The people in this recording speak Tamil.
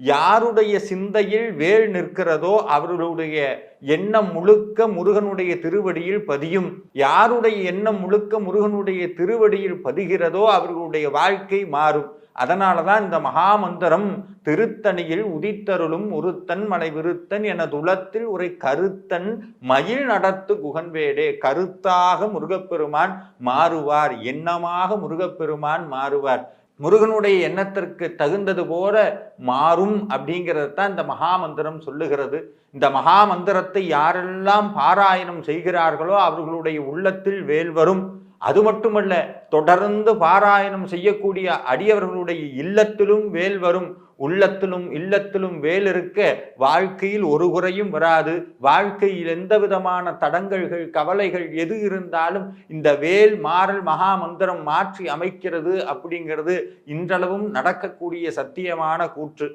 யாருடைய சிந்தையில் வேல் நிற்கிறதோ அவர்களுடைய எண்ணம் முழுக்க முருகனுடைய திருவடியில் பதியும். யாருடைய எண்ணம் முழுக்க முருகனுடைய திருவடியில் பதிகிறதோ அவர்களுடைய வாழ்க்கை மாறும். அதனாலதான் இந்த மகாமந்திரம் திருத்தணியில் உதித்தருளும் ஒருத்தன் மலை விருத்தன் என துளத்தில் ஒரு கருத்தன் மயில் நடத்து குகன்வேடே. கருத்தாக முருகப்பெருமான் மாறுவார், எண்ணமாக முருகப்பெருமான் மாறுவார். முருகனுடைய எண்ணத்திற்கு தகுந்தது போல மாறும் அப்படிங்கிறது தான் இந்த மகாமந்திரம் சொல்லுகிறது. இந்த மகாமந்திரத்தை யாரெல்லாம் பாராயணம் செய்கிறார்களோ அவர்களுடைய உள்ளத்தில் வேல் வரும். அது மட்டுமல்ல, தொடர்ந்து பாராயணம் செய்யக்கூடிய அடியவர்களுடைய இல்லத்திலும் வேல் வரும். உள்ளத்திலும் இல்லத்திலும் வேல் இருக்க வாழ்க்கையில் ஒரு குறையும் வராது. வாழ்க்கையில் எந்த விதமான தடங்கல்கள் கவலைகள் எது இருந்தாலும் இந்த வேல் மாறல் மகாமந்திரம் மாற்றி அமைக்கிறது அப்படிங்கிறது இன்றளவும் நடக்கக்கூடிய சத்தியமான கூற்று.